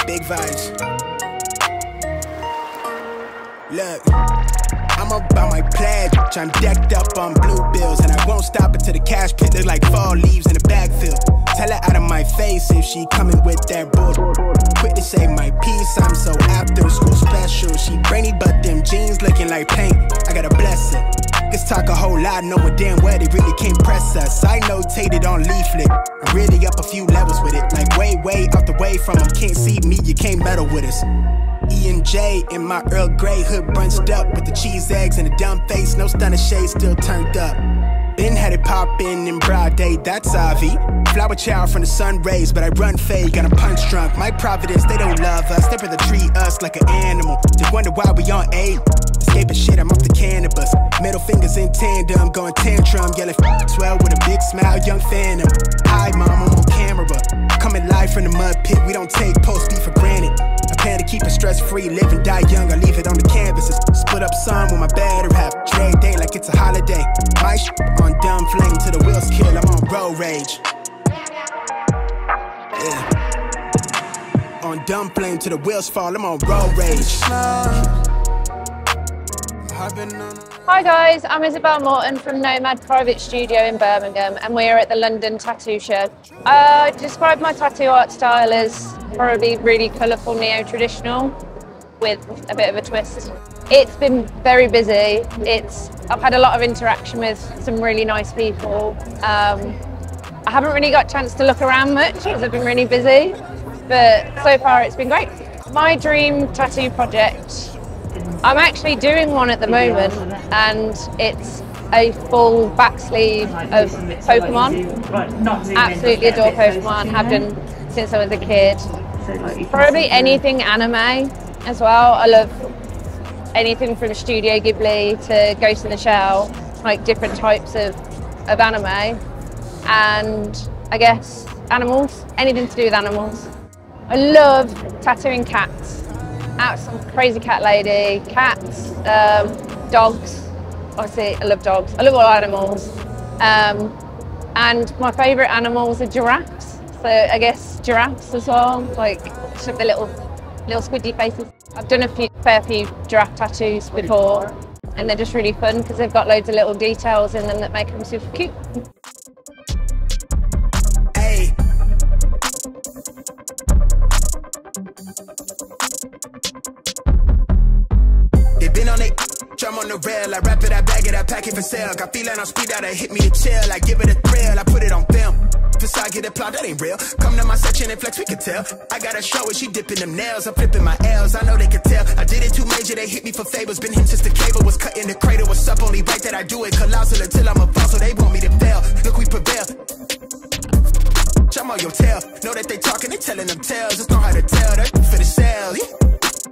Big vibes. Look, I'm about my pledge. I'm decked up on blue bills, and I won't stop until the cash pit look like fall leaves in the backfield. Tell her out of my face if she coming with that bull. Quick to say my piece, I'm so after school special. She brainy, but them jeans looking like paint. I gotta bless her. Niggas talk a whole lot, knowing damn well they really can't press us. I notated on leaflet. I'm really up a few levels with it. Like way out the way from them. Can't see me, you can't meddle with us. E and J in my Earl Grey hood bunched up with the cheese eggs and a dumb face. No stunner shade still turned up. Been had it poppin' in broad day, that's Avi. Flower child from the sun rays, but I run fake, got a punch drunk. My providence, they don't love us. They rather treat us like an animal. They wonder why we on A. Escaping shit, I'm off the cannabis. Middle fingers in tandem, going tantrum. Yelling 12 with a big smile, young phantom. Hi mom, I'm on camera. Coming live from the mud pit, we don't take post beef for granted. I plan to keep it stress-free, live and die young, I leave it on the canvases. Split up some with my better half, trade day like it's a holiday. My sh on dumb flame till the wheels kill, I'm on road rage. Yeah. On dumb flame till the wheels fall, I'm on road rage. Hi guys, I'm Isabel Morton from Nomad Private Studio in Birmingham, and we're at the London Tattoo Show. I describe my tattoo art style as probably really colourful neo-traditional with a bit of a twist. It's been very busy. I've had a lot of interaction with some really nice people. I haven't really got a chance to look around much because I've been really busy, but so far it's been great. My dream tattoo project, I'm actually doing one at the moment, and it's a full back sleeve of Pokemon. Absolutely adore Pokemon, have done since I was a kid. Probably anything anime as well. I love anything from Studio Ghibli to Ghost in the Shell, like different types of anime. And I guess animals, anything to do with animals. I love tattooing cats. Out some crazy cat lady, cats, dogs. Obviously, I love dogs. I love all animals. And my favourite animals are giraffes. So I guess giraffes as well, like just the little squidgy faces. I've done a fair few giraffe tattoos before, and they're just really fun because they've got loads of little details in them that make them super cute. Been on it, drum on the rail. I wrap it, I bag it, I pack it for sale. Got feeling on speed out, hit me to chill. I give it a thrill, I put it on film. Facade get applaud, that ain't real. Come to my section and flex, we can tell. I got a show it, she dipping them nails. I'm flipping my L's, I know they can tell. I did it too major, they hit me for favors. Been him since the cable was cut in the cradle. What's up, only right that I do it. Colossal until I'm a fall, so they want me to fail. Look, we prevail. Jump on your tail. Know that they talking, they telling them tales. Just know how to tell, that for the sale.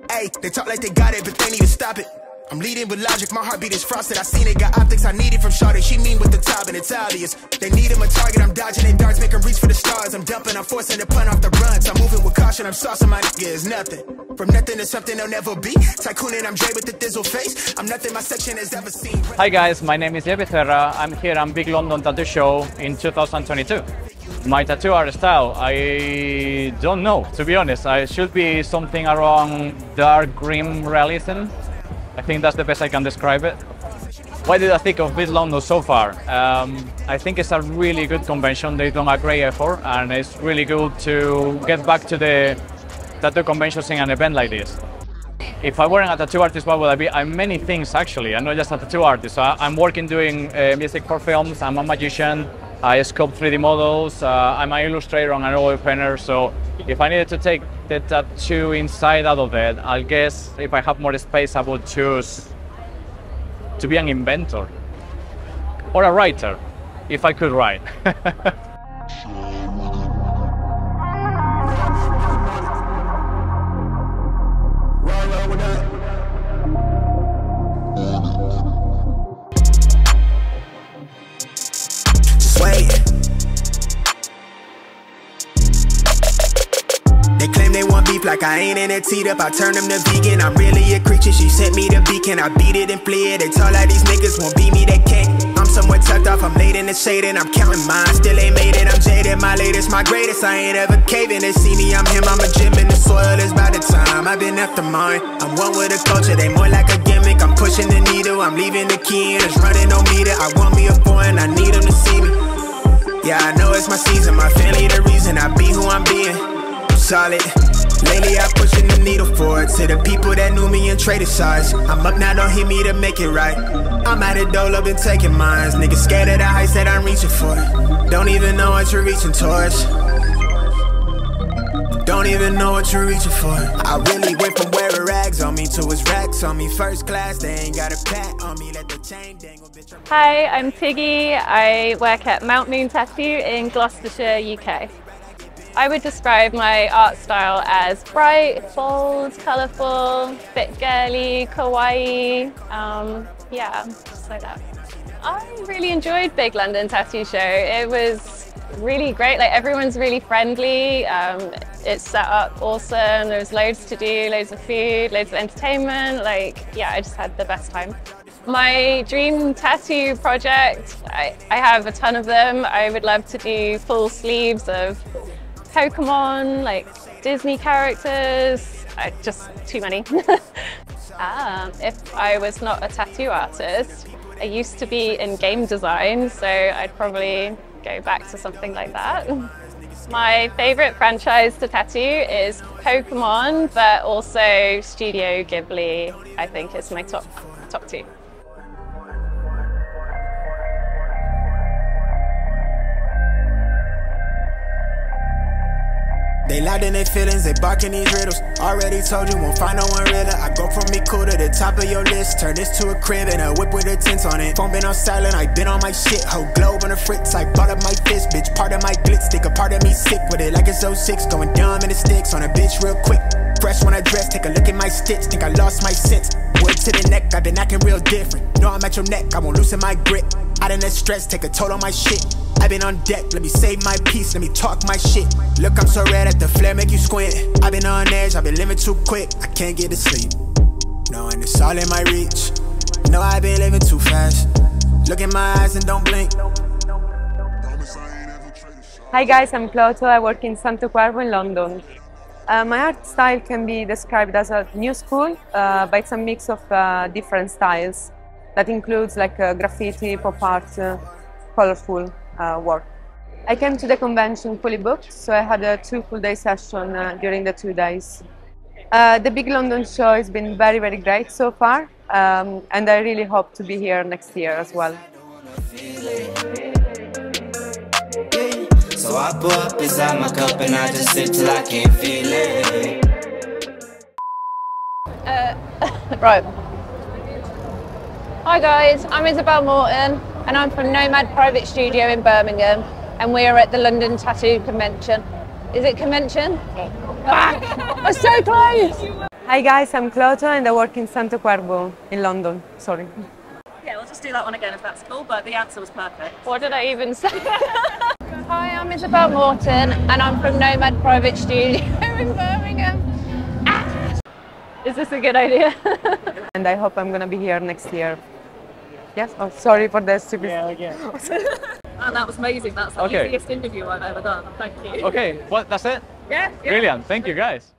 Hey, they talk like they got it, but they need to stop it. I'm leading with logic, my heartbeat is frosted. I seen it, got optics I needed from Shawty. She mean with the top and it's obvious. They need him a target, I'm dodging their darts, make them reach for the stars. I'm dumping, I'm forcing the pun off the runs. I'm moving with caution, I'm saucing my nigga is nothing. From nothing to something they'll never be. Tycoon and I'm Dre with the thizzle face. I'm nothing my section has ever seen. Hi guys, my name is Diego Becerra. I'm here at Big London Tattoo Show in 2022. My tattoo art style, I don't know, to be honest. I should be something around dark grim realism. I think that's the best I can describe it. What did I think of Big London so far? I think it's a really good convention. They've done a great effort, and it's really good to get back to the tattoo conventions in an event like this. If I weren't a tattoo artist, what would I be? I'm many things actually. I'm not just a tattoo artist. I'm working doing music for films. I'm a magician. I sculpt 3D models. I'm an illustrator and an oil painter. So if I needed to take the tattoo inside out of it, I guess if I have more space, I would choose to be an inventor or a writer, if I could write. They claim they want beef like I ain't in it teed up. I turn them to vegan, I'm really a creature. She sent me the beacon, I beat it and flee it. They talk like these niggas won't beat me, they can't. I'm somewhere tucked off, I'm late in the shade and I'm counting mine. Still ain't made it, I'm jaded, my latest, my greatest. I ain't ever caving, they see me, I'm him, I'm a gym in the soil, it's by the time I've been after mine. I'm one with the culture, they more like a gimmick. I'm pushing the needle, I'm leaving the key in, it's running no meter. I want me a boy and I need him to see me. Yeah, I know it's my season, my family the reason I be who I'm being. I'm solid. Lately I'm pushing the needle forward to the people that knew me and traded sides. I'm up now, don't hit me to make it right. I'm at it though, I've been taking mines. Niggas scared of the heights that I'm reaching for. Don't even know what you're reaching towards. Don't even know what you're reaching for. I really went from wearing rags on me to his racks on me. First class, they ain't got a pat on me. Let the chain dangle, bitch. Hi, I'm Tiggy. I work at Mount Moon Tattoo in Gloucestershire, UK. I would describe my art style as bright, bold, colourful, bit girly, kawaii. Yeah, just like that. I really enjoyed Big London Tattoo Show. It was really great. Like, everyone's really friendly. It's set up awesome. There's loads to do, loads of food, loads of entertainment. Like, yeah, I just had the best time. My dream tattoo project, I have a ton of them. I would love to do full sleeves of Pokemon, like Disney characters, just too many. If I was not a tattoo artist, I used to be in game design, so I'd probably go back to something like that. My favourite franchise to tattoo is Pokemon, but also Studio Ghibli, I think is my top two. They loud in their feelings, they barking these riddles. Already told you, won't find no one realer. I go from me cool to the top of your list. Turn this to a crib and a whip with a tint on it. Phone been on silent, I been on my shit. Whole globe on the fritz, I bought up my fist. Bitch, part of my glitz, think a part of me sick with it like it's 06. Going dumb in the sticks on a bitch real quick. Fresh when I dress, take a look at my stitch. Think I lost my sense. Wood to the neck, I've been acting real different. Know I'm at your neck, I won't loosen my grip. Out in that stress, take a toll on my shit. I've been on deck, let me save my peace, let me talk my shit. Look, I'm so red at the flare, make you squint. I've been on edge, I've been living too quick. I can't get to sleep, knowing it's all in my reach. Know I've been living too fast. Look in my eyes and don't blink. Hi guys, I'm Cloto, I work in Santo Cuervo in London. My art style can be described as a new school, but it's a mix of different styles. That includes like graffiti, pop art, colorful work. I came to the convention fully booked, so I had a 2 full-day session during the 2 days. The Big London show has been very, very great so far, and I really hope to be here next year as well. So I pour up inside my cup and I just sip till I can't feel it. Right. Hi guys, I'm Isabel Morton and I'm from Nomad Private Studio in Birmingham, and we're at the London Tattoo Convention. Is it convention? I'm so close! Hi guys, I'm Cloto and I work in Santo Cuervo in London. Sorry. Yeah, we'll just do that one again if that's cool, but the answer was perfect. What did I even say? Hi, I'm Isabel Morton and I'm from Nomad Private Studio in Birmingham. Is this a good idea? And I hope I'm going to be here next year. Yes? Oh, sorry for the stupid... Yeah, again. And that was amazing. That's the easiest interview I've ever done. Thank you. Okay, well, that's it? Yeah. Brilliant. Thank you, guys.